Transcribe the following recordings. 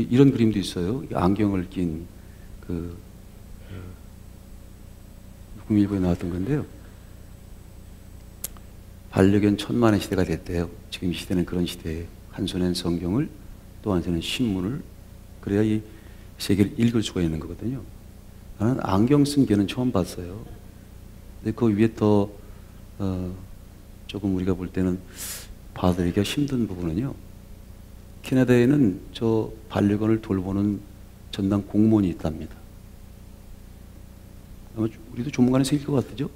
이런 그림도 있어요. 안경을 낀 국민일보에 나왔던 건데요. 반려견 천만의 시대가 됐대요. 지금 이 시대는 그런 시대에 한 손엔 성경을 또 한 손엔 신문을, 그래야 이 세계를 읽을 수가 있는 거거든요. 나는 안경 쓴 개는 처음 봤어요. 근데 그 위에 더 조금 우리가 볼 때는 봐드리기가 힘든 부분은요, 캐나다에는 저 반려견을 돌보는 전담 공무원이 있답니다. 아마 우리도 조만간에 생길 것 같죠?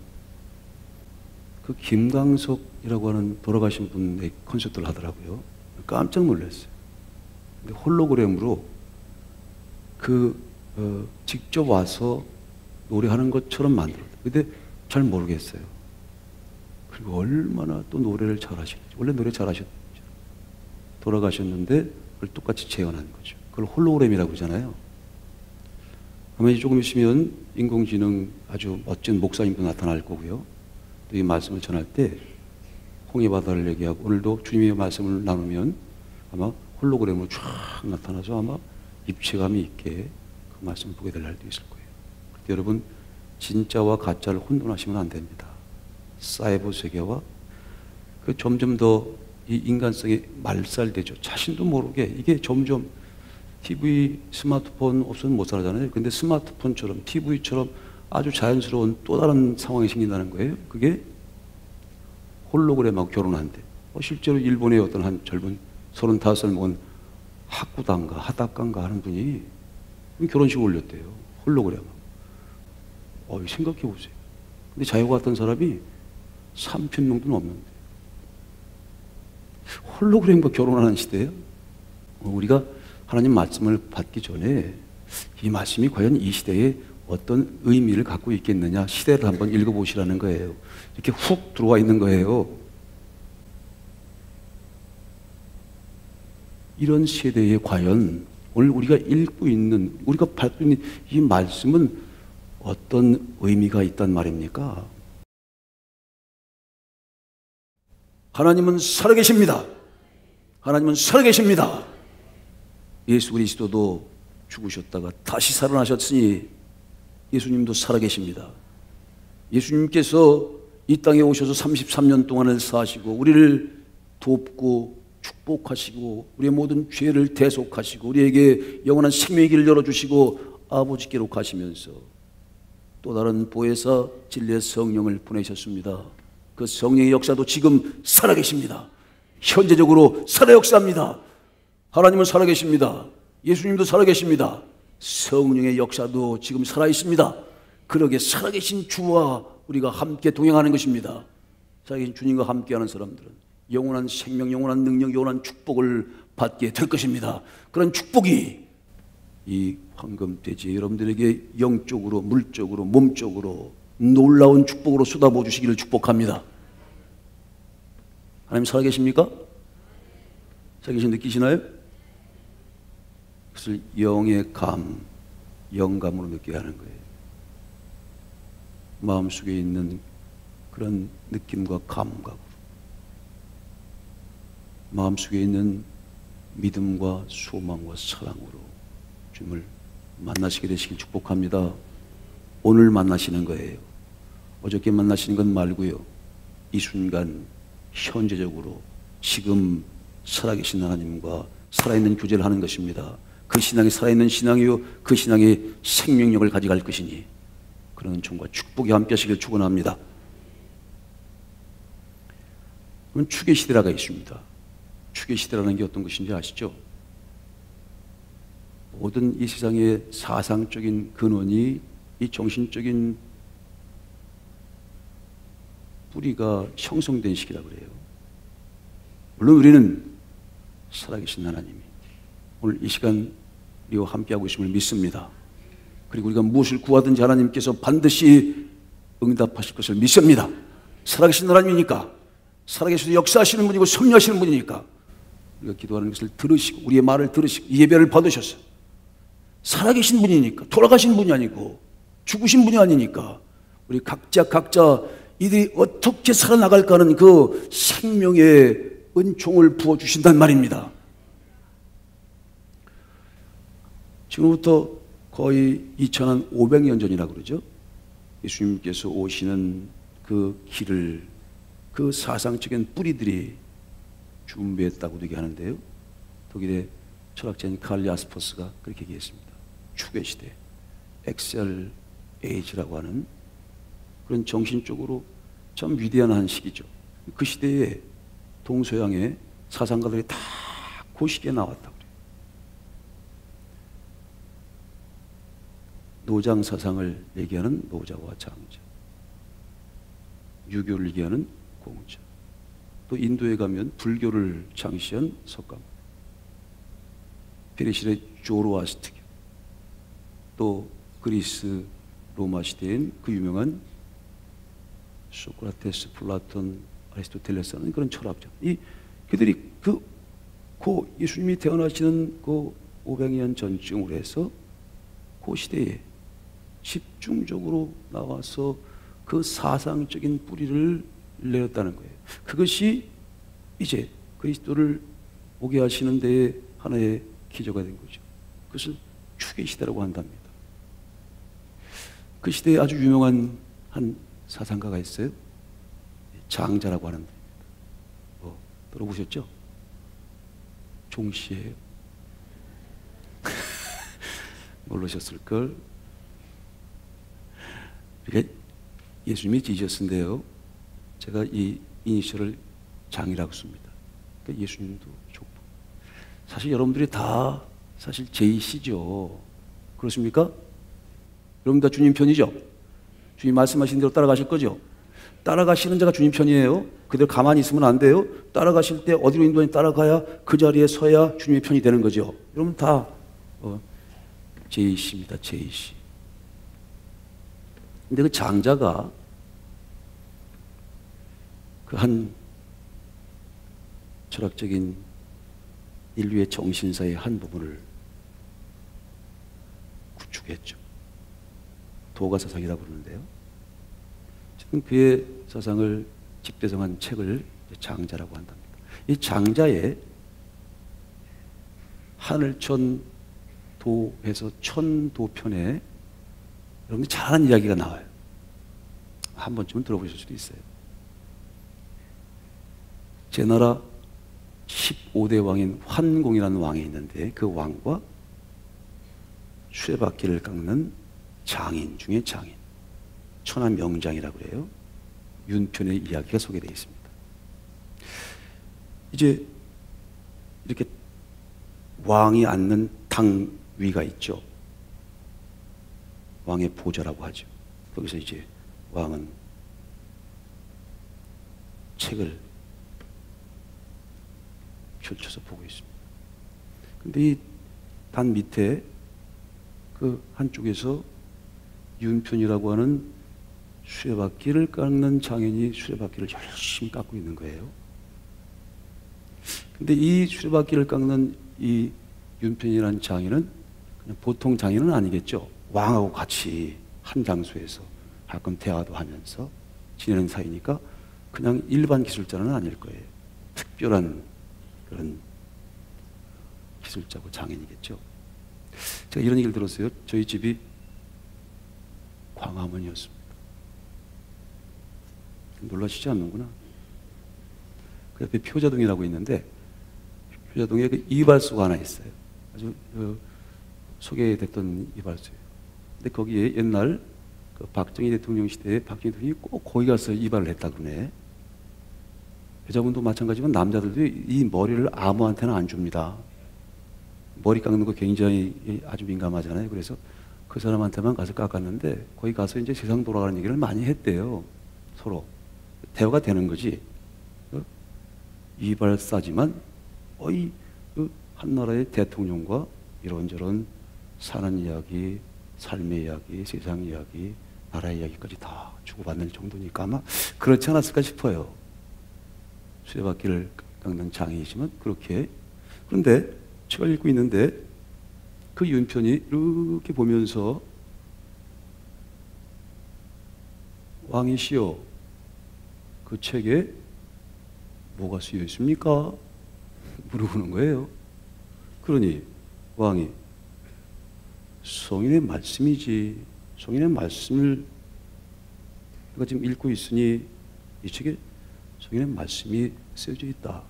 그 김광석이라고 하는 돌아가신 분의 콘서트를 하더라고요. 깜짝 놀랐어요. 근데 홀로그램으로 직접 와서 노래하는 것처럼 만들었어요. 근데 잘 모르겠어요. 그리고 얼마나 또 노래를 잘하시는지. 원래 노래 잘하셨죠. 돌아가셨는데 그걸 똑같이 재현한 거죠. 그걸 홀로그램이라고 그러잖아요. 아마 이제 조금 있으면 인공지능 아주 멋진 목사님도 나타날 거고요. 또 이 말씀을 전할 때 홍해 바다를 얘기하고, 오늘도 주님의 말씀을 나누면 아마 홀로그램으로 쫙 나타나서 아마 입체감이 있게 그 말씀을 보게 될 날도 있을 거예요. 그때 여러분, 진짜와 가짜를 혼돈하시면 안 됩니다. 사이버 세계와 점점 더 이 인간성이 말살되죠. 자신도 모르게 이게 점점 TV, 스마트폰 없으면 못 살아잖아요. 근데 스마트폰처럼 TV처럼 아주 자연스러운 또 다른 상황이 생긴다는 거예요. 그게 홀로그램하고 결혼한대. 실제로 일본의 어떤 한 젊은 35살 먹은 하쿠단가 하다칸가 하는 분이 결혼식 올렸대요. 홀로그램하고. 생각해 보세요. 근데 자기와 같은 사람이 3,000명도 넘는데. 홀로그램과 결혼하는 시대예요. 우리가 하나님 말씀을 받기 전에 이 말씀이 과연 이 시대에 어떤 의미를 갖고 있겠느냐, 시대를 한번 읽어보시라는 거예요. 이렇게 훅 들어와 있는 거예요. 이런 시대에 과연 오늘 우리가 읽고 있는, 우리가 받고 있는 이 말씀은 어떤 의미가 있단 말입니까? 하나님은 살아계십니다. 하나님은 살아계십니다. 예수 그리스도도 죽으셨다가 다시 살아나셨으니 예수님도 살아계십니다. 예수님께서 이 땅에 오셔서 33년 동안을 사시고 우리를 돕고 축복하시고 우리의 모든 죄를 대속하시고 우리에게 영원한 생명의 길을 열어주시고 아버지께로 가시면서 또 다른 보혜사 진리의 성령을 보내셨습니다. 그 성령의 역사도 지금 살아계십니다. 현재적으로 살아 역사합니다. 하나님은 살아계십니다. 예수님도 살아계십니다. 성령의 역사도 지금 살아있습니다. 그러게 살아계신 주와 우리가 함께 동행하는 것입니다. 살아계신 주님과 함께하는 사람들은 영원한 생명, 영원한 능력, 영원한 축복을 받게 될 것입니다. 그런 축복이 이 황금돼지 여러분들에게 영적으로, 물적으로, 몸적으로 놀라운 축복으로 쏟아부어 주시기를 축복합니다. 하나님 살아계십니까? 살아계신 느끼시나요? 그것을 영의 감, 영감으로 느껴야 하는 거예요. 마음속에 있는 그런 느낌과 감각으로, 마음속에 있는 믿음과 소망과 사랑으로 주님을 만나시게 되시길 축복합니다. 오늘 만나시는 거예요. 어저께 만나시는 건 말고요. 이 순간 현재적으로 지금 살아계신 하나님과 살아있는 교제를 하는 것입니다. 그 신앙이 살아있는 신앙이요, 그 신앙이 생명력을 가져갈 것이니 그런 은총과 축복이 함께 하시길 축원합니다. 그럼 축의 시대라가 있습니다. 축의 시대라는 게 어떤 것인지 아시죠? 모든 이 세상의 사상적인 근원이 이 정신적인 뿌리가 형성된 시기라고 그래요. 물론 우리는 살아계신 하나님이 오늘 이 시간 우리와 함께하고 있음을 믿습니다. 그리고 우리가 무엇을 구하든지 하나님께서 반드시 응답하실 것을 믿습니다. 살아계신 하나님이니까, 살아계셔서 역사하시는 분이고 섭리하시는 분이니까 우리가 기도하는 것을 들으시고 우리의 말을 들으시고 예배를 받으셔서 살아계신 분이니까, 돌아가신 분이 아니고 죽으신 분이 아니니까 우리 각자 이들이 어떻게 살아나갈까 하는 그 생명의 은총을 부어주신단 말입니다. 지금부터 거의 2500년 전이라고 그러죠. 예수님께서 오시는 그 길을 그 사상적인 뿌리들이 준비했다고 얘기하는데요. 독일의 철학자인 칼 야스퍼스가 그렇게 얘기했습니다. 추계 시대, 엑셀 에이지라고 하는 그런 정신적으로 참 위대한 한 시기죠. 그 시대에 동서양의 사상가들이 다 그 시기에 나왔다고 그래요. 노장 사상을 얘기하는 노자와 장자, 유교를 얘기하는 공자, 또 인도에 가면 불교를 창시한 석가모, 페르시아의 조로아스트교, 또 그리스 로마 시대엔 그 유명한 소크라테스, 플라톤, 아리스토텔레스라는 그런 철학자. 그들이 그 예수님이 태어나시는 그 500년 전쯤으로 해서 그 시대에 집중적으로 나와서 그 사상적인 뿌리를 내렸다는 거예요. 그것이 이제 그리스도를 오게 하시는 데에 하나의 기저가 된 거죠. 그것을 추계 시대라고 한답니다. 그 시대에 아주 유명한 한 사상가가 있어요. 장자라고 하는 분입니다. 들어보셨죠? 종씨예요. 모르셨을걸? 이게 예수님이 지으셨는데요. 제가 이 이니셜을 장이라고 씁니다. 그러니까 예수님도 족보. 사실 여러분들이 다 사실 제이시죠. 그렇습니까? 여러분 다 주님 편이죠? 주님 말씀하신 대로 따라가실 거죠? 따라가시는 자가 주님 편이에요. 그대로 가만히 있으면 안 돼요. 따라가실 때 어디로 인도하니 따라가야 그 자리에 서야 주님의 편이 되는 거죠. 여러분 다 제이씨입니다. 제이씨. 근데 그 장자가 그 한 철학적인 인류의 정신사의 한 부분을 구축했죠. 도가사상이라고 부르는데요. 지금 그의 사상을 집대성한 책을 장자라고 한답니다. 이 장자의 하늘천 도에서 천도편에 여러분들 잘 아는 이야기가 나와요. 한 번쯤은 들어보실 수도 있어요. 제나라 15대 왕인 환공이라는 왕이 있는데 그 왕과 수레바퀴를 깎는 장인 중에 장인, 천하 명장이라고 그래요. 윤편의 이야기가 소개되어 있습니다. 이제 이렇게 왕이 앉는 당위가 있죠. 왕의 보좌라고 하죠. 거기서 이제 왕은 책을 펼쳐서 보고 있습니다. 근데 이 단 밑에 그 한쪽에서 윤편이라고 하는 수레바퀴를 깎는 장인이 수레바퀴를 열심히 깎고 있는 거예요. 근데 이 수레바퀴를 깎는 이 윤편이라는 장인은 그냥 보통 장인은 아니겠죠. 왕하고 같이 한 장소에서 가끔 대화도 하면서 지내는 사이니까 그냥 일반 기술자는 아닐 거예요. 특별한 그런 기술자고 장인이겠죠. 제가 이런 얘기를 들었어요. 저희 집이 광화문이었습니다. 놀라시지 않는구나. 그 옆에 표자동이라고 있는데 표자동에 그 이발소가 하나 있어요. 아주 소개됐던 이발소예요. 근데 거기에 옛날 그 박정희 대통령 시대에 박정희 대통령이 꼭 거기 가서 이발을 했다 그러네. 여자분도 마찬가지지만 남자들도 이 머리를 아무한테나 안 줍니다. 머리 깎는 거 굉장히 아주 민감하잖아요. 그래서 그 사람한테만 가서 깎았는데 거기 가서 이제 세상 돌아가는 얘기를 많이 했대요. 서로 대화가 되는 거지. 이발사지만 거의 한 나라의 대통령과 이런저런 사는 이야기, 삶의 이야기, 세상 이야기, 나라 이야기까지 다 주고받는 정도니까 아마 그렇지 않았을까 싶어요. 수레바퀴를 깎는 장이지만 그렇게. 그런데 책을 읽고 있는데 그 윤편이 이렇게 보면서 왕이시여 그 책에 뭐가 쓰여 있습니까? 물어보는 거예요. 그러니 왕이 성인의 말씀이지. 성인의 말씀을 내가 지금 읽고 있으니 이 책에 성인의 말씀이 쓰여져 있다.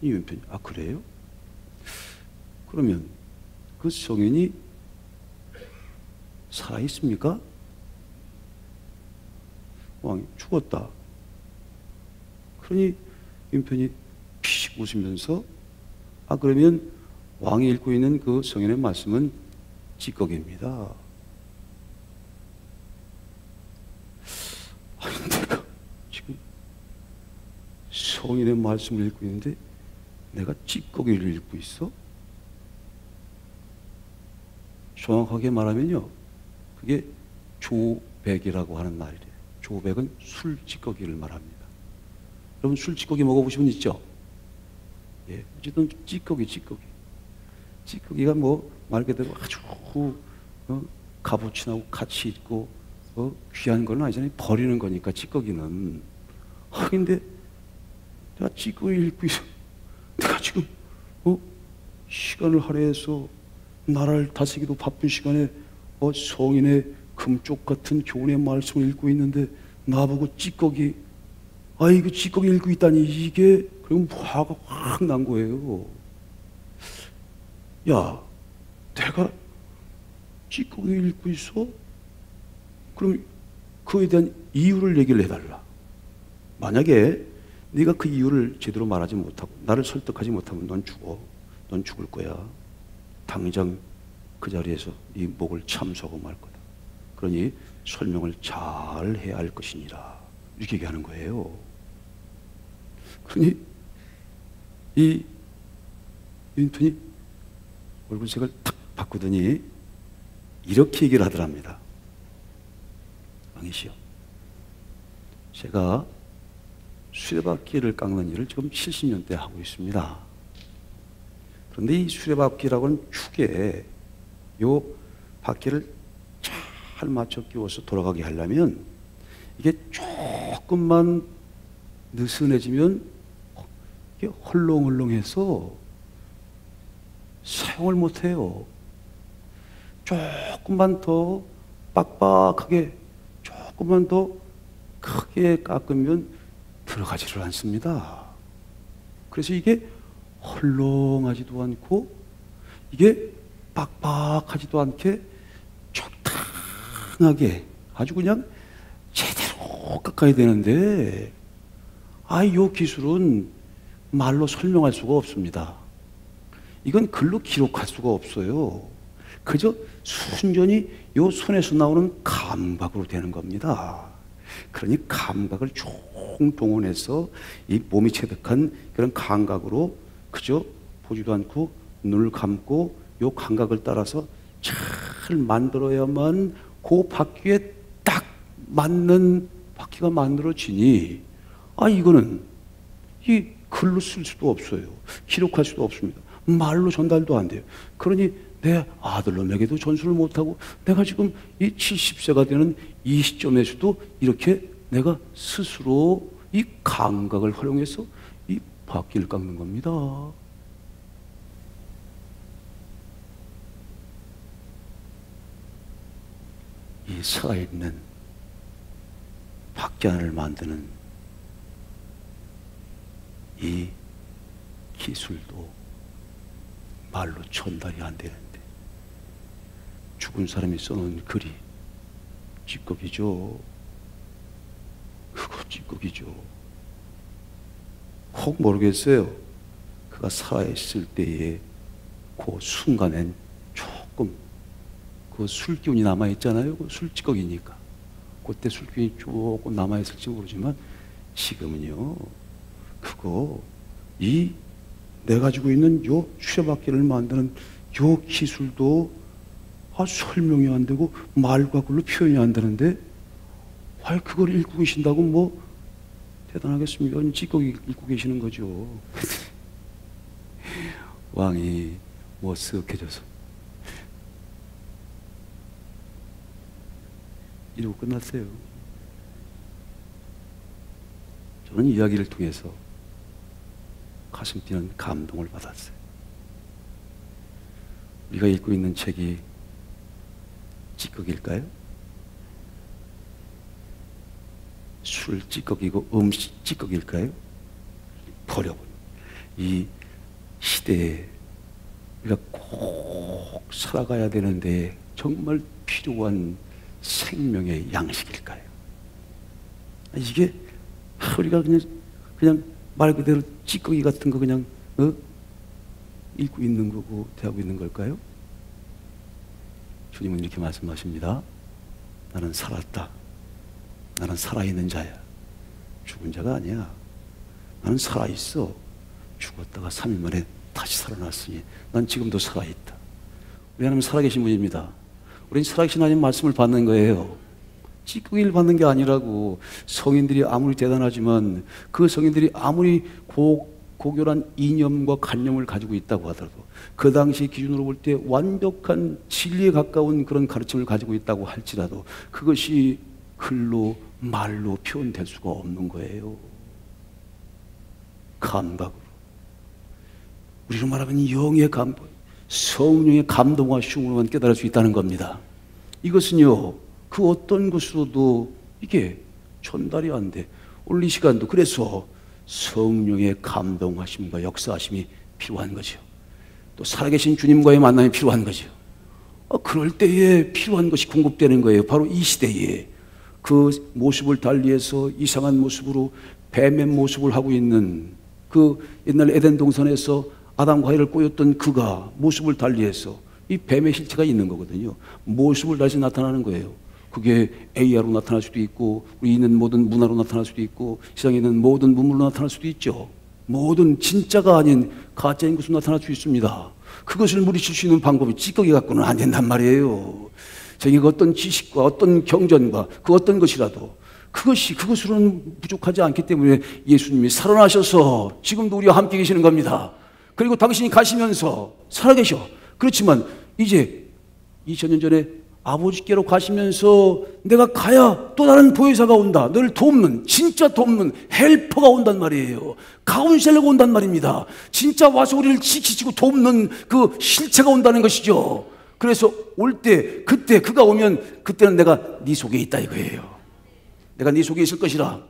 이 왼편이 아 그래요? 그러면 그 성인이 살아 있습니까? 왕이 죽었다. 그러니 왼편이 피식 웃으면서 아 그러면 왕이 읽고 있는 그 성인의 말씀은 찌꺼기입니다. 아니 내가 지금 성인의 말씀을 읽고 있는데 내가 찌꺼기를 읽고 있어? 정확하게 말하면요, 그게 조백이라고 하는 말이래요. 조백은 술 찌꺼기를 말합니다. 여러분 술 찌꺼기 먹어보신 분 있죠? 예, 어쨌든 찌꺼기가 뭐 말 그대로 아주 값어치나고 가치 있고 귀한 건 아니잖아요. 버리는 거니까 찌꺼기는. 아 근데 내가 찌꺼기 읽고 있어. 내가 지금 시간을 할애해서 나라를 다스리기도 바쁜 시간에 성인의 금쪽 같은 교훈의 말씀을 읽고 있는데 나보고 찌꺼기, 이거 찌꺼기 읽고 있다니 이게 그럼 화가 확 난 거예요. 야, 내가 찌꺼기 읽고 있어? 그럼 그에 대한 이유를 얘기를 해달라. 만약에 네가 그 이유를 제대로 말하지 못하고 나를 설득하지 못하면 넌 죽어. 넌 죽을 거야. 당장 그 자리에서 네 목을 참수하고 말 거다. 그러니 설명을 잘 해야 할 것이니라. 이렇게 얘기하는 거예요. 그러니 이 윈턴이 얼굴색을 탁 바꾸더니 이렇게 얘기를 하더랍니다. 왕이시여, 제가 수레바퀴를 깎는 일을 지금 70년대 하고 있습니다. 그런데 이 수레바퀴라고는 축에 요 바퀴를 잘 맞춰 끼워서 돌아가게 하려면 이게 조금만 느슨해지면 이게 헐렁헐렁해서 사용을 못해요. 조금만 더 빡빡하게, 조금만 더 크게 깎으면 들어가지를 않습니다. 그래서 이게 헐렁하지도 않고 이게 빡빡하지도 않게 적당하게 아주 그냥 제대로 깎아야 되는데 이 기술은 말로 설명할 수가 없습니다. 이건 글로 기록할 수가 없어요. 그저 순전히 요 손에서 나오는 감각으로 되는 겁니다. 그러니 감각을 총동원해서 이 몸이 체득한 그런 감각으로 그저 보지도 않고 눈을 감고 요 감각을 따라서 잘 만들어야만 그 바퀴에 딱 맞는 바퀴가 만들어지니 이거는 이 글로 쓸 수도 없어요. 기록할 수도 없습니다. 말로 전달도 안 돼요. 그러니 내 아들놈에게도 전수를 못하고 내가 지금 이 70세가 되는 이 시점에서도 이렇게 내가 스스로 이 감각을 활용해서 이 바퀴를 깎는 겁니다. 이 살아있는 바퀴 하나를 만드는 이 기술도 말로 전달이 안 되는데 죽은 사람이 써놓은 글이 찌꺼기죠. 그거 찌꺼기죠. 혹 모르겠어요. 그가 살아있을 때의 그 순간엔 조금 그 술기운이 남아있잖아요. 그 술찌꺼기니까. 그때 술기운이 조금 남아있을지 모르지만 지금은요. 그거 내가 가지고 있는 요 수레바퀴를 만드는 요 기술도 설명이 안 되고 말과 글로 표현이 안 되는데 그걸 읽고 계신다고 뭐 대단하겠습니까? 찌꺼기 읽고 계시는 거죠. 왕이 머쓱해져서 이러고 끝났어요. 저는 이야기를 통해서 가슴 뛰는 감동을 받았어요. 우리가 읽고 있는 책이 찌꺼기일까요? 술 찌꺼기고 음식 찌꺼기일까요? 버려버린 이 시대에 우리가 꼭 살아가야 되는데 정말 필요한 생명의 양식일까요? 이게 우리가 그냥 말 그대로 찌꺼기 같은 거 그냥 읽고 있는 거고 대하고 있는 걸까요? 주님은 이렇게 말씀하십니다. 나는 살았다. 나는 살아있는 자야. 죽은 자가 아니야. 나는 살아있어. 죽었다가 3일 만에 다시 살아났으니 난 지금도 살아있다. 우리 하나님 살아계신 분입니다. 우리는 살아계신 하나님 말씀을 받는 거예요. 찌꺼기를 받는 게 아니라고. 성인들이 아무리 대단하지만 그 성인들이 아무리 고결한 이념과 관념을 가지고 있다고 하더라도 그 당시 기준으로 볼 때 완벽한 진리에 가까운 그런 가르침을 가지고 있다고 할지라도 그것이 글로 말로 표현될 수가 없는 거예요. 감각으로. 우리로 말하면 영의 감동, 성령의 감동과 흉으로만 깨달을 수 있다는 겁니다. 이것은요, 그 어떤 것으로도 이게 전달이 안 돼. 오늘 이 시간도 그래서 성령의 감동하심과 역사하심이 필요한 거죠. 또 살아계신 주님과의 만남이 필요한 거죠. 그럴 때에 필요한 것이 공급되는 거예요. 바로 이 시대에 그 모습을 달리해서 이상한 모습으로 뱀의 모습을 하고 있는 그 옛날 에덴 동산에서 아담과 하와를 꼬였던 그가 모습을 달리해서 이 뱀의 실체가 있는 거거든요. 모습을 다시 나타나는 거예요. 그게 AR로 나타날 수도 있고 우리 있는 모든 문화로 나타날 수도 있고 세상에 있는 모든 문물로 나타날 수도 있죠. 모든 진짜가 아닌 가짜인 것으로 나타날 수 있습니다. 그것을 물리칠 수 있는 방법이 찌꺼기 갖고는 안 된단 말이에요. 저기 어떤 지식과 어떤 경전과 그 어떤 것이라도 그것으로는 부족하지 않기 때문에 예수님이 살아나셔서 지금도 우리와 함께 계시는 겁니다. 그리고 당신이 가시면서 살아계셔. 그렇지만 이제 2000년 전에 아버지께로 가시면서 내가 가야 또 다른 보혜사가 온다. 너를 돕는, 진짜 돕는 헬퍼가 온단 말이에요. 카운셀러가 온단 말입니다. 진짜 와서 우리를 지키시고 돕는 그 실체가 온다는 것이죠. 그래서 올 때, 그때 그가 오면 그때는 내가 네 속에 있다 이거예요. 내가 네 속에 있을 것이라.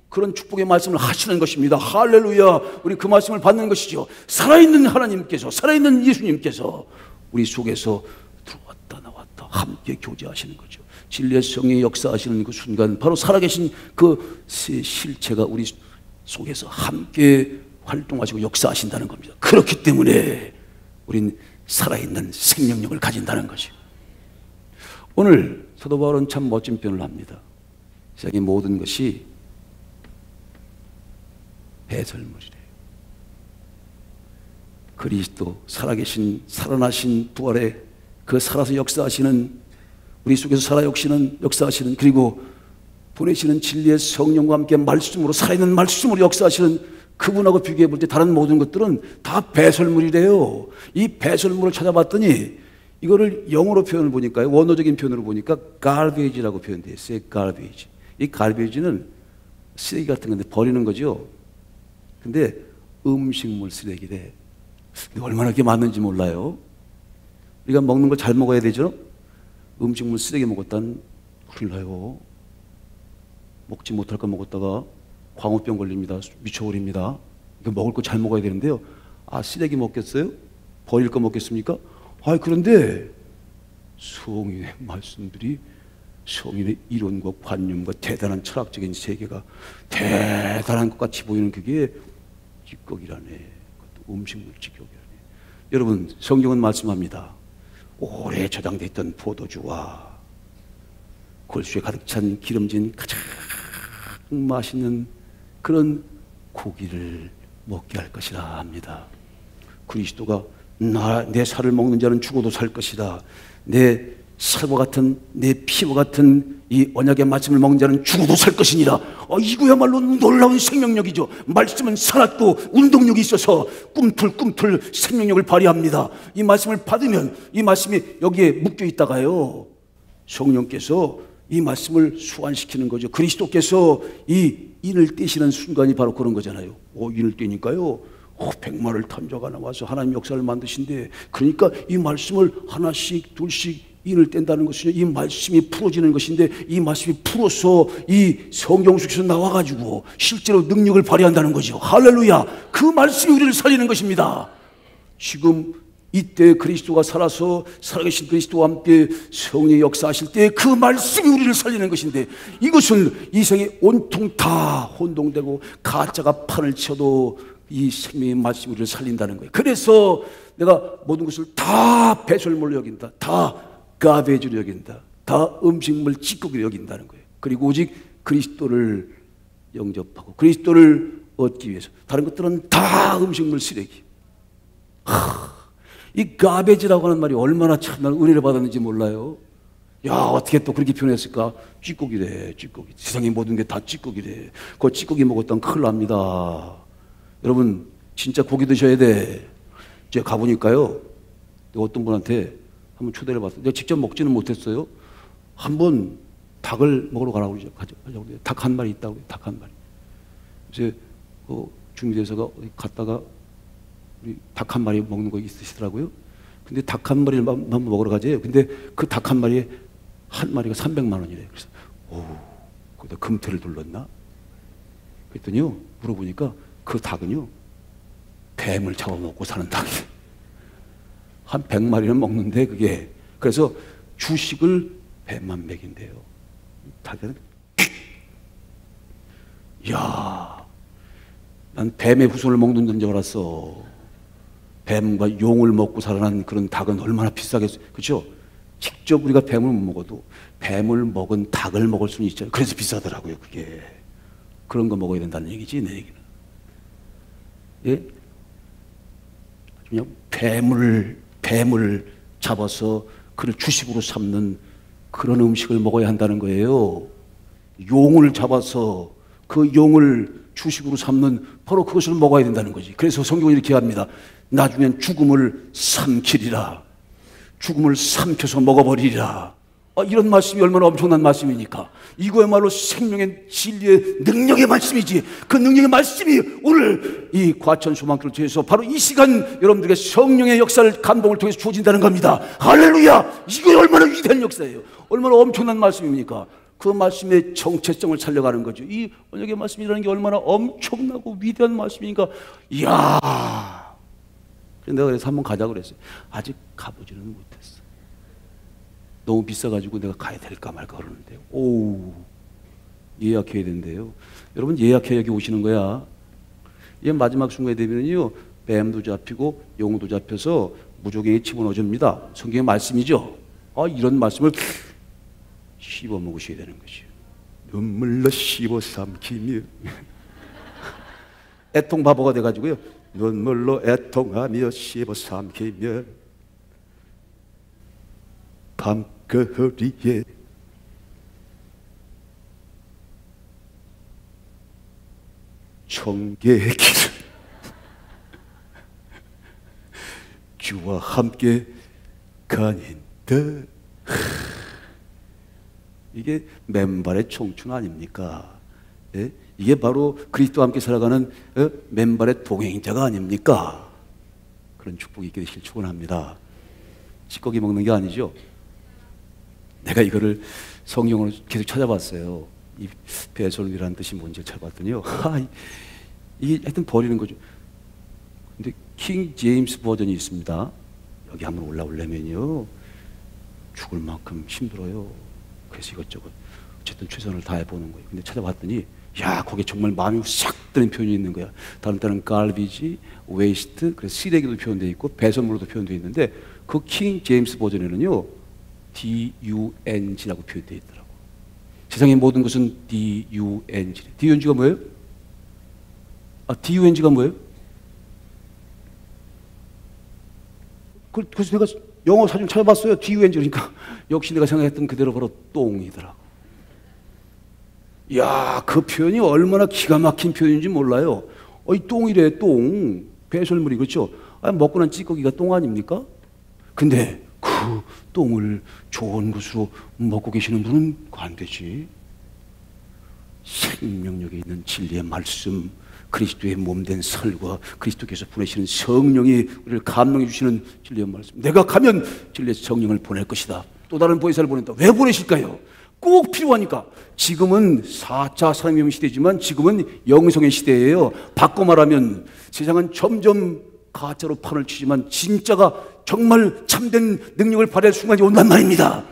그런 축복의 말씀을 하시는 것입니다. 할렐루야. 우리 그 말씀을 받는 것이죠. 살아있는 하나님께서, 살아있는 예수님께서 우리 속에서 들어왔다 나왔다 함께 교제하시는 거죠. 진리의 성령이 역사하시는 그 순간 바로 살아계신 그 새 실체가 우리 속에서 함께 활동하시고 역사하신다는 겁니다. 그렇기 때문에 우린 살아있는 생명력을 가진다는 것이죠. 오늘 사도 바울은 참 멋진 표현을 합니다. 세상의 모든 것이 배설물이래요. 그리스도 살아계신 살아나신 부활의 그 살아서 역사하시는 우리 속에서 살아 역사하시는 그리고 보내시는 진리의 성령과 함께 말씀으로 살아있는 말씀으로 역사하시는 그분하고 비교해 볼 때 다른 모든 것들은 다 배설물이래요. 이 배설물을 찾아봤더니 이거를 영어로 표현을 보니까요, 원어적인 표현으로 보니까 garbage라고 표현되어 있어요. garbage. 이 garbage는 쓰레기 같은 건데 버리는 거죠. 근데 음식물 쓰레기래. 얼마나 그게 맞는지 몰라요. 우리가 먹는 걸 잘 먹어야 되죠. 음식물 쓰레기 먹었다는 큰일 나요. 먹지 못할 거 먹었다가 광우병 걸립니다. 미쳐버립니다. 먹을 거 잘 먹어야 되는데요. 쓰레기 먹겠어요? 버릴 거 먹겠습니까? 그런데 성인의 말씀들이 성인의 이론과 관념과 대단한 철학적인 세계가 대단한 것 같이 보이는 그게 찌꺼기라네. 그것도 음식물 찌꺼기라네. 여러분, 성경은 말씀합니다. 오래 저장되어 있던 포도주와 골수에 가득 찬 기름진 가장 맛있는 그런 고기를 먹게 할 것이라 합니다. 그리스도가 내 살을 먹는 자는 죽어도 살 것이다. 내 살과 같은 내 피와 같은 이 언약의 말씀을 먹는 자는 죽어도 살 것이니라. 이거야말로 놀라운 생명력이죠. 말씀은 살았고 운동력이 있어서 꿈틀꿈틀 생명력을 발휘합니다. 이 말씀을 받으면 이 말씀이 여기에 묶여 있다가요, 성령께서 이 말씀을 소환시키는 거죠. 그리스도께서 이 인을 떼시는 순간이 바로 그런 거잖아요. 인을 떼니까요, 백마를 던져가 나와서 하나님 역사를 만드신데, 그러니까 이 말씀을 하나씩 둘씩 인을 뗀다는 것은 이 말씀이 풀어지는 것인데, 이 말씀이 풀어서 이 성경 속에서 나와가지고 실제로 능력을 발휘한다는 거죠. 할렐루야. 그 말씀이 우리를 살리는 것입니다. 지금 이때 그리스도가 살아서 살아계신 그리스도와 함께 성령의 역사하실 때 그 말씀이 우리를 살리는 것인데, 이것은 이 세상에 온통 다 혼동되고 가짜가 판을 쳐도 이 생명의 말씀이 우리를 살린다는 거예요. 그래서 내가 모든 것을 다 배설물로 여긴다, 다 가베이지로 여긴다, 다 음식물 찌꺼기로 여긴다는 거예요. 그리고 오직 그리스도를 영접하고 그리스도를 얻기 위해서, 다른 것들은 다 음식물 쓰레기. 이 가베지라고 하는 말이 얼마나 참 은혜를 받았는지 몰라요. 야, 어떻게 또 그렇게 표현했을까? 찌꺼기래, 찌꺼기. 세상의 모든 게 다 찌꺼기래. 그 찌꺼기 먹었다면 큰일 납니다. 여러분, 진짜 고기 드셔야 돼. 제가 가보니까요, 어떤 분한테 한번 초대를 받았어요. 내가 직접 먹지는 못했어요. 한번 닭을 먹으러 가라고 가자고. 닭 한 마리 있다고. 닭 한 마리. 그래서 중대사가 갔다가 우리 닭 한 마리 먹는 거 있으시더라고요. 근데 닭 한 마리를 한번 먹으러 가재요. 근데 그 닭 한 마리가 300만 원이래요. 그래서 거기다 금태를 둘렀나? 그랬더니요, 물어보니까 그 닭은요, 뱀을 잡아먹고 사는 닭이에요. 한 100마리는 먹는데 그게. 그래서 주식을 뱀만 먹인대요. 닭은. 이야, 난 뱀의 후손을 먹는 줄 알았어. 뱀과 용을 먹고 살아난 그런 닭은 얼마나 비싸겠어요. 그렇죠? 직접 우리가 뱀을 못 먹어도 뱀을 먹은 닭을 먹을 수는 있잖아요. 그래서 비싸더라고요, 그게. 그런 거 먹어야 된다는 얘기지, 내 얘기는. 예? 그냥 뱀을 잡아서 그를 주식으로 삼는 그런 음식을 먹어야 한다는 거예요. 용을 잡아서 그 용을 주식으로 삼는 바로 그것을 먹어야 된다는 거지. 그래서 성경은 이렇게 합니다. 나중엔 죽음을 삼키리라. 죽음을 삼켜서 먹어버리리라. 이런 말씀이 얼마나 엄청난 말씀입니까? 이거야말로 생명의 진리의 능력의 말씀이지. 그 능력의 말씀이 오늘 이 과천 소망교를 통해서 바로 이 시간 여러분들에게 성령의 역사를, 감동을 통해서 주어진다는 겁니다. 할렐루야! 이게 얼마나 위대한 역사예요. 얼마나 엄청난 말씀입니까? 그 말씀의 정체성을 살려가는 거죠. 이 언약의 말씀이라는 게 얼마나 엄청나고 위대한 말씀이니까, 이야. 내가 그래서 한번 가자고 그랬어요. 아직 가보지는 못했어. 너무 비싸가지고 내가 가야 될까 말까 그러는데요. 예약해야 된대요. 여러분, 예약해 여기 오시는 거야. 이 마지막 순간에 되면요, 뱀도 잡히고 용도 잡혀서 무조갱에 집어넣어줍니다. 성경의 말씀이죠. 이런 말씀을 씹어 먹으셔야 되는 거죠. 눈물로 씹어 삼키며 애통 바보가 돼가지고요, 눈물로 애통하며 씹어 삼키며 밤거리에 청계의 길을 주와 함께 가는데, 이게 맨발의 청춘 아닙니까? 예? 이게 바로 그리스도와 함께 살아가는 맨발의 동행자가 아닙니까? 그런 축복이 있게 되시길 축원합니다. 찌꺼기 먹는 게 아니죠. 내가 이거를 성경으로 계속 찾아봤어요. 이 배설물이라는 뜻이 뭔지 찾아봤더니요, 이게 하여튼 버리는 거죠. 근데 킹 제임스 버전이 있습니다. 여기 한번 올라오려면요, 죽을 만큼 힘들어요. 그래서 이것저것 어쨌든 최선을 다해보는 거예요. 근데 찾아봤더니, 야, 거기에 정말 마음이 싹 드는 표현이 있는 거야. 다른 때는 garbage, waste, 그래서 쓰레기도 표현되어 있고 배설물로도 표현되어 있는데, 그 킹 제임스 버전에는요, DUNG라고 표현되어 있더라고. 세상의 모든 것은 DUNG. DUNG가 뭐예요? DUNG가 뭐예요? 그래서 내가 영어 사진 찾아봤어요. DUNG. 그러니까 역시 내가 생각했던 그대로 바로 똥이더라고. 야, 그 표현이 얼마나 기가 막힌 표현인지 몰라요. 이 똥이래, 똥. 배설물이, 그렇죠? 먹고 난 찌꺼기가 똥 아닙니까? 근데 그 똥을 좋은 것으로 먹고 계시는 분은 안 되지. 생명력에 있는 진리의 말씀, 그리스도의 몸된 살과 그리스도께서 보내시는 성령이 우리를 감동해 주시는 진리의 말씀. 내가 가면 진리의 성령을 보낼 것이다. 또 다른 보혜사를 보낸다. 왜 보내실까요? 꼭 필요하니까. 지금은 4차 산업혁명 시대지만 지금은 영성의 시대예요. 바꿔 말하면 세상은 점점 가짜로 판을 치지만 진짜가 정말 참된 능력을 발휘할 순간이 온단 말입니다.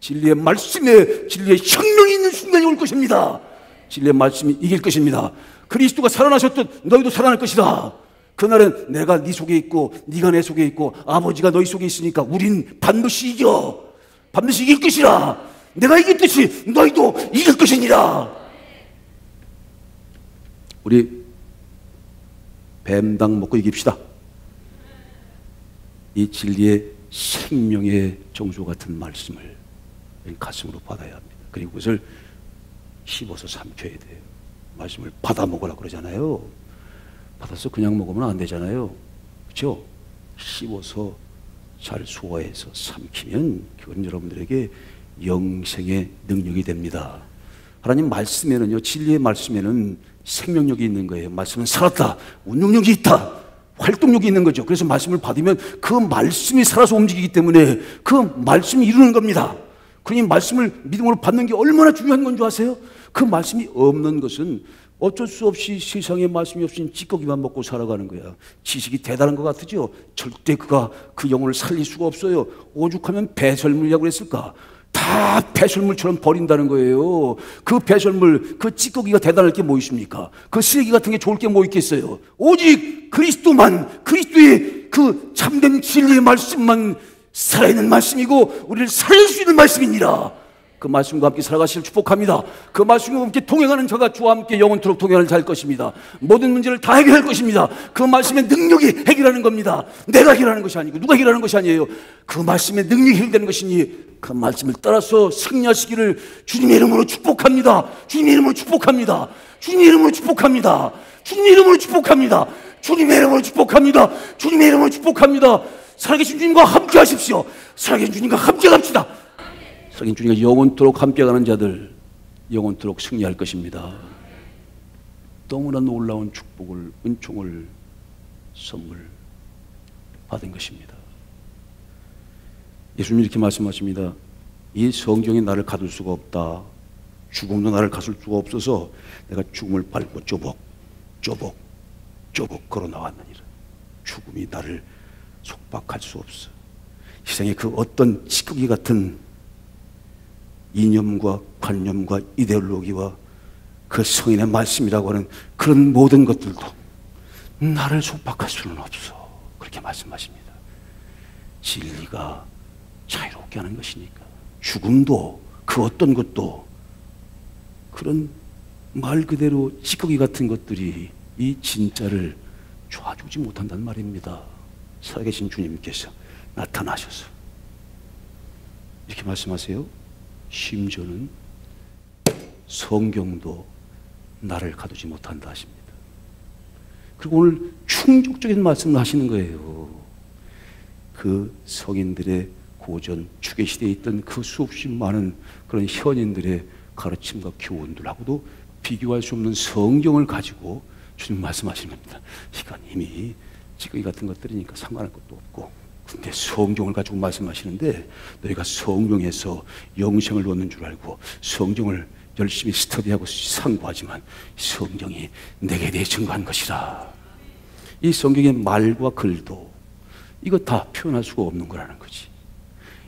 진리의 말씀에 진리의 혁명이 있는 순간이 올 것입니다. 진리의 말씀이 이길 것입니다. 그리스도가 살아나셨듯 너희도 살아날 것이다. 그날은 내가 네 속에 있고 네가 내 속에 있고 아버지가 너희 속에 있으니까 우린 반드시 이겨. 반드시 이길 것이라. 내가 이겼듯이 너희도 이길 것이니라. 우리 뱀당 먹고 이깁시다. 이 진리의 생명의 정수 같은 말씀을 가슴으로 받아야 합니다. 그리고 그것을 씹어서 삼켜야 돼요. 말씀을 받아 먹으라 그러잖아요. 받아서 그냥 먹으면 안 되잖아요. 그렇죠? 씹어서 잘 소화해서 삼키면 그건 여러분들에게 영생의 능력이 됩니다. 하나님 말씀에는요, 진리의 말씀에는 생명력이 있는 거예요. 말씀은 살았다, 운용력이 있다, 활동력이 있는 거죠. 그래서 말씀을 받으면 그 말씀이 살아서 움직이기 때문에 그 말씀이 이루는 겁니다. 그러니 말씀을 믿음으로 받는 게 얼마나 중요한 건 줄 아세요? 그 말씀이 없는 것은 어쩔 수 없이 세상에 말씀이 없으니 찌꺼기만 먹고 살아가는 거야. 지식이 대단한 것 같으죠? 절대 그가 그 영혼을 살릴 수가 없어요. 오죽하면 배설물이라고 그랬을까? 다 배설물처럼 버린다는 거예요. 그 배설물, 그 찌꺼기가 대단할 게 뭐 있습니까? 그 쓰레기 같은 게 좋을 게 뭐 있겠어요? 오직 그리스도만, 그리스도의 그 참된 진리의 말씀만 살아있는 말씀이고 우리를 살릴 수 있는 말씀이니라. 그 말씀과 함께 살아가시길 축복합니다. 그 말씀과 함께 동행하는 저가 주와 함께 영원토록 동행을 잘 것입니다. 모든 문제를 다 해결할 것입니다. 그 말씀의 능력이 해결하는 겁니다. 내가 해결하는 것이 아니고 누가 해결하는 것이 아니에요. 그 말씀의 능력이 해결되는 것이니 그 말씀을 따라서 승리하시기를 주님의 이름으로 축복합니다. 주님의 이름으로 축복합니다. 주님의 이름으로 축복합니다. 주님의 이름으로 축복합니다. 주님의 이름으로 축복합니다. 주님의 이름으로 축복합니다. 살아계신 주님과 함께 하십시오. 살아계신 주님과 함께 갑시다. 살아계신 주님과 영원토록 함께 가는 자들 영원토록 승리할 것입니다. 너무나 놀라운 축복을, 은총을 선물 받은 것입니다. 예수님이 이렇게 말씀하십니다. 이 성경이 나를 가둘 수가 없다. 죽음도 나를 가둘 수가 없어서 내가 죽음을 밟고 쪼벅 걸어 나왔느니라. 죽음이 나를 속박할 수 없어. 세상에 그 어떤 찌꺼기 같은 이념과 관념과 이데올로기와 그 성인의 말씀이라고 하는 그런 모든 것들도 나를 속박할 수는 없어. 그렇게 말씀하십니다. 진리가 자유롭게 하는 것이니까 죽음도 그 어떤 것도 그런 말 그대로 찌꺼기 같은 것들이 이 진짜를 좌주지 못한단 말입니다. 살아계신 주님께서 나타나셔서 이렇게 말씀하세요. 심지어는 성경도 나를 가두지 못한다 하십니다. 그리고 오늘 충족적인 말씀을 하시는 거예요. 그 성인들의 고전 주계시대에 있던 그 수없이 많은 그런 현인들의 가르침과 교훈들하고도 비교할 수 없는 성경을 가지고 주님 말씀하시는 겁니다. 이건 이미 찌꺼기 같은 것들이니까 상관할 것도 없고, 근데 성경을 가지고 말씀하시는데 너희가 성경에서 영생을 얻는 줄 알고 성경을 열심히 스터디하고 상고하지만 성경이 내게 대해 증거한 것이라. 이 성경의 말과 글도 이거 다 표현할 수가 없는 거라는 거지.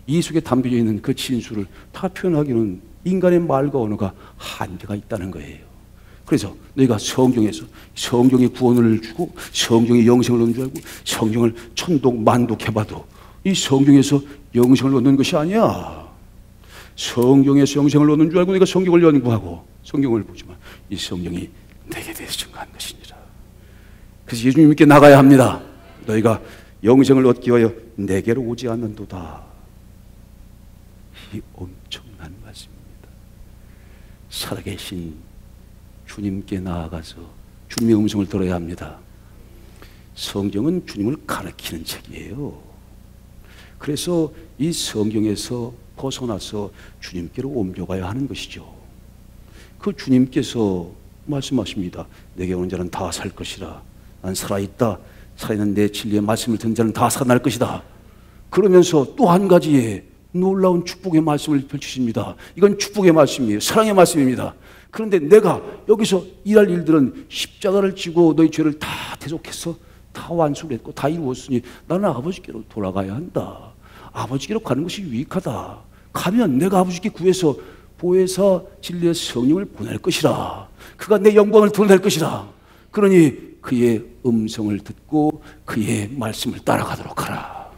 이 속에 담겨져 있는 그 진수를 다 표현하기는 인간의 말과 언어가 한계가 있다는 거예요. 그래서 너희가 성경에서 성경이 구원을 주고 성경이 영생을 얻는 줄 알고 성경을 천독 만독해봐도 이 성경에서 영생을 얻는 것이 아니야. 성경에서 영생을 얻는 줄 알고 내가 성경을 연구하고 성경을 보지만 이 성경이 내게 대해서 증거한 것이니라. 그래서 예수님께 나가야 합니다. 너희가 영생을 얻기 위하여 내게로 오지 않는도다. 이 엄청난 말씀입니다. 살아계신 주님께 나아가서 주님의 음성을 들어야 합니다. 성경은 주님을 가르치는 책이에요. 그래서 이 성경에서 벗어나서 주님께로 옮겨가야 하는 것이죠. 그 주님께서 말씀하십니다. 내게 오는 자는 다 살 것이라. 난 살아있다. 살아있는 내 진리의 말씀을 듣는 자는 다 살아날 것이다. 그러면서 또 한 가지의 놀라운 축복의 말씀을 펼치십니다. 이건 축복의 말씀이에요. 사랑의 말씀입니다. 그런데 내가 여기서 일할 일들은 십자가를 지고 너희 죄를 다 대속해서 다 완수를 했고 다 이루었으니 나는 아버지께로 돌아가야 한다. 아버지께로 가는 것이 유익하다. 가면 내가 아버지께 구해서 보혜사 진리의 성령을 보낼 것이라. 그가 내 영광을 드러낼 것이라. 그러니 그의 음성을 듣고 그의 말씀을 따라가도록 하라.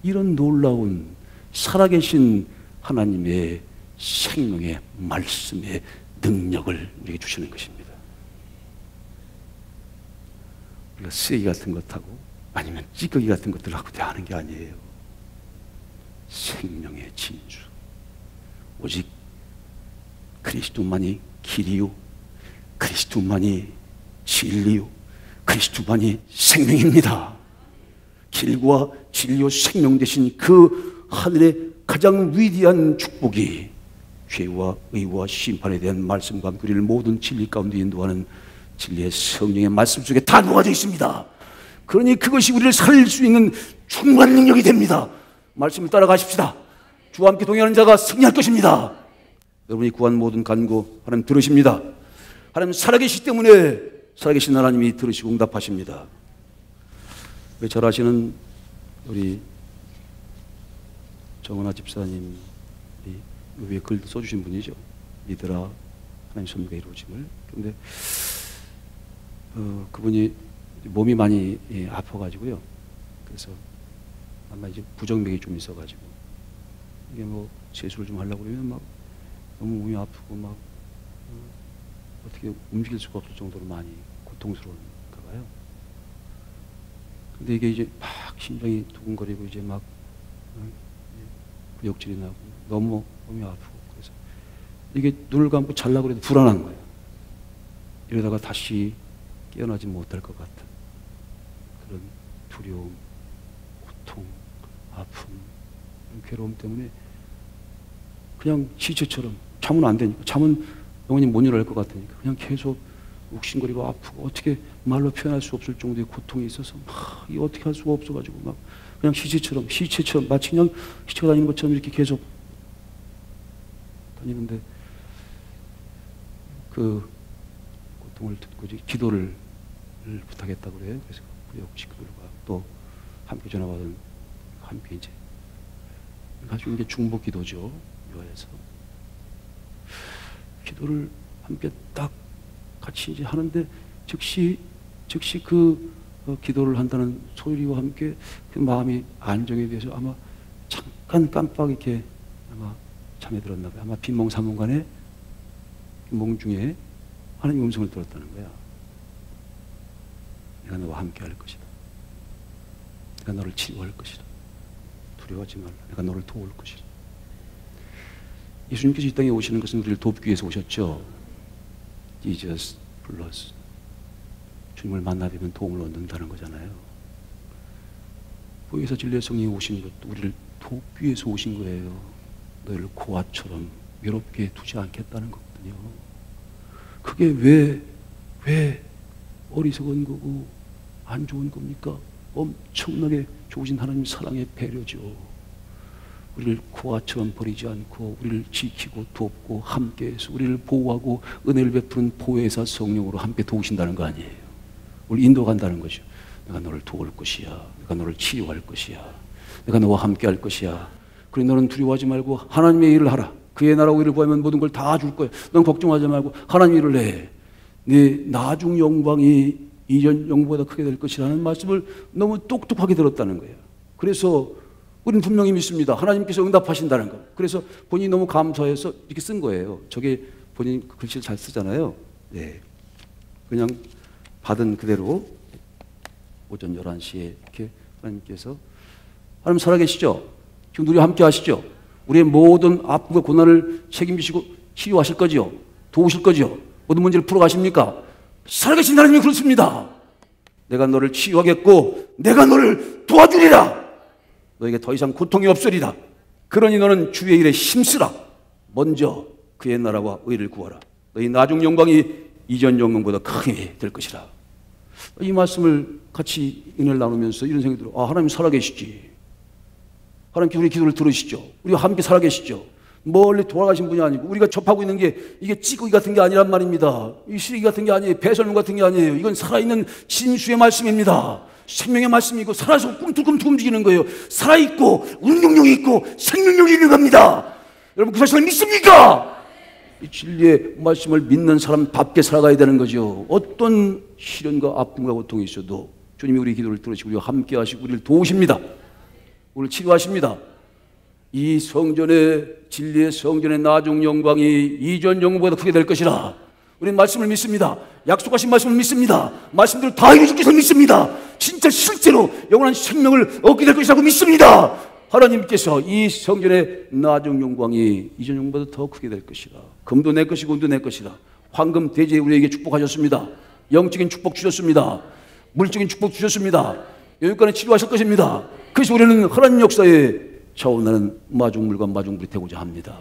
이런 놀라운 살아계신 하나님의 생명의 말씀의 능력을 우리에게 주시는 것입니다. 우리가 쓰레기 같은 것하고 아니면 찌꺼기 같은 것들을 갖고 대하는 게 아니에요. 생명의 진주, 오직 그리스도만이 길이요, 그리스도만이 진리요, 그리스도만이 생명입니다. 길과 진리요 생명 되신 그 하늘의 가장 위대한 축복이 죄와 의와 심판에 대한 말씀과 우리를 모든 진리 가운데 인도하는 진리의 성령의 말씀 속에 다 녹아져 있습니다. 그러니 그것이 우리를 살릴 수 있는 충분한 능력이 됩니다. 말씀을 따라가십시다. 주와 함께 동행하는 자가 승리할 것입니다. 여러분이 구한 모든 간구 하나님 들으십니다. 하나님 살아계시기 때문에 살아계신 하나님이 들으시고 응답하십니다. 잘 아시는 우리 정은아 집사님 위에 글도 써주신 분이죠. 믿으라 하나님 섭리가 이루어짐을. 그런데 그분이 몸이 많이 아파가지고요. 그래서 아마 이제 부정맥이 좀 있어가지고 이게 뭐 세수를 좀 하려고 그러면 막 너무 몸이 아프고 막 어떻게 움직일 수가 없을 정도로 많이 고통스러운가 봐요. 근데 이게 이제 막 심장이 두근거리고 이제 막 구역질이 나고 너무 몸이 아프고 그래서 이게 눈을 감고 자려고 해도 불안한 거예요. 이러다가 다시 깨어나지 못할 것 같은 그런 두려움, 고통, 아픔, 괴로움 때문에 그냥 시체처럼 잠은 안 되니까 잠은 영원히 못 일어날 것 같으니까 그냥 계속 욱신거리고 아프고 어떻게 말로 표현할 수 없을 정도의 고통이 있어서 막 이거 어떻게 할 수가 없어가지고 막 그냥 시체처럼 마치 그냥 시체가 다니는 것처럼 이렇게 계속 다니는데 그 고통을 듣고 이제 기도를 부탁했다고 그래요. 그래서 구역 식구들과 또 함께 전화받은 함께 이제 가지고 이게 중보 기도죠. 묘에서 기도를 함께 딱 같이 이제 하는데 즉시 그 기도를 한다는 소리와 함께 그 마음이 안정이 돼서 아마 잠깐 깜빡 이렇게 아마 잠에 들었나 봐요. 아마 빈몽사몽간에 몽 중에 하나님 음성을 들었다는 거야. 내가 너와 함께 할 것이다. 내가 너를 치유할 것이다. 두려워하지 말라. 내가 너를 도울 것이다. 예수님께서 이 땅에 오시는 것은 우리를 돕기 위해서 오셨죠. Jesus plus. 주님을 만나뵈면 도움을 얻는다는 거잖아요. 보혜사 진리의 성령이 오신 것도 우리를 돕기 위해서 오신 거예요. 너희를 고아처럼 외롭게 두지 않겠다는 거거든요. 그게 왜 어리석은 거고 안 좋은 겁니까? 엄청나게 좋으신 하나님 사랑의 배려죠. 우리를 고아처럼 버리지 않고 우리를 지키고 돕고 함께해서 우리를 보호하고 은혜를 베푸는 보혜사 성령으로 함께 도우신다는 거 아니에요. 우리 인도간다는 거죠. 내가 너를 도울 것이야. 내가 너를 치유할 것이야. 내가 너와 함께 할 것이야. 그러니 너는 두려워하지 말고 하나님의 일을 하라. 그의 나라와 의를 구하면 모든 걸 다 줄 거야. 넌 걱정하지 말고 하나님 일을 해. 네 나중 영광이 이전 영광보다 크게 될 것이라는 말씀을 너무 똑똑하게 들었다는 거예요. 그래서 우리는 분명히 믿습니다. 하나님께서 응답하신다는 거. 그래서 본인이 너무 감사해서 이렇게 쓴 거예요. 저게 본인 글씨를 잘 쓰잖아요. 네. 그냥 받은 그대로 오전 11시에 이렇게 하나님께서 하나님 살아계시죠? 지금 우리와 함께 하시죠? 우리의 모든 아픔과 고난을 책임지시고 치유하실 거지요? 도우실 거지요? 모든 문제를 풀어가십니까? 살아계신 하나님이 그렇습니다. 내가 너를 치유하겠고 내가 너를 도와주리라. 너에게 더 이상 고통이 없으리라. 그러니 너는 주의 일에 힘쓰라. 먼저 그의 나라와 의를 구하라. 너희 나중 영광이 이전 영광보다 크게 될 것이라. 이 말씀을 같이 은혜를 나누면서 이런 생각이 들어요. 하나님 살아계시지. 하나님께 우리 기도를 들으시죠. 우리와 함께 살아계시죠. 멀리 돌아가신 분이 아니고 우리가 접하고 있는 게 이게 찌꺼기 같은 게 아니란 말입니다. 이 시래기 같은 게 아니에요. 배설물 같은 게 아니에요. 이건 살아있는 진수의 말씀입니다. 생명의 말씀이고 살아서 꿈틀꿈틀 움직이는 거예요. 살아있고 운동력이 있고 생명력이 있는 겁니다. 여러분 그 사실을 믿습니까? 이 진리의 말씀을 믿는 사람답게 살아가야 되는 거죠. 어떤 시련과 아픔과 고통이 있어도 주님이 우리 기도를 들으시고 우리와 함께 하시고 우리를 도우십니다. 우리를 치료하십니다. 이 성전의 진리의 성전의 나중 영광이 이전 영광보다 크게 될 것이라. 우리는 말씀을 믿습니다. 약속하신 말씀을 믿습니다. 말씀대로 다 이루어질 것을 믿습니다. 진짜 실제로 영원한 생명을 얻게 될 것이라고 믿습니다. 하나님께서 이 성전의 나중 영광이 이전 영광보다 더 크게 될 것이라. 금도 내 것이고 은도 내 것이라. 황금 대제에 우리에게 축복하셨습니다. 영적인 축복 주셨습니다. 물적인 축복 주셨습니다. 여기까지 치료하실 것입니다. 그래서 우리는 하나님 역사에 차오르는 마중물과 마중물이 되고자 합니다.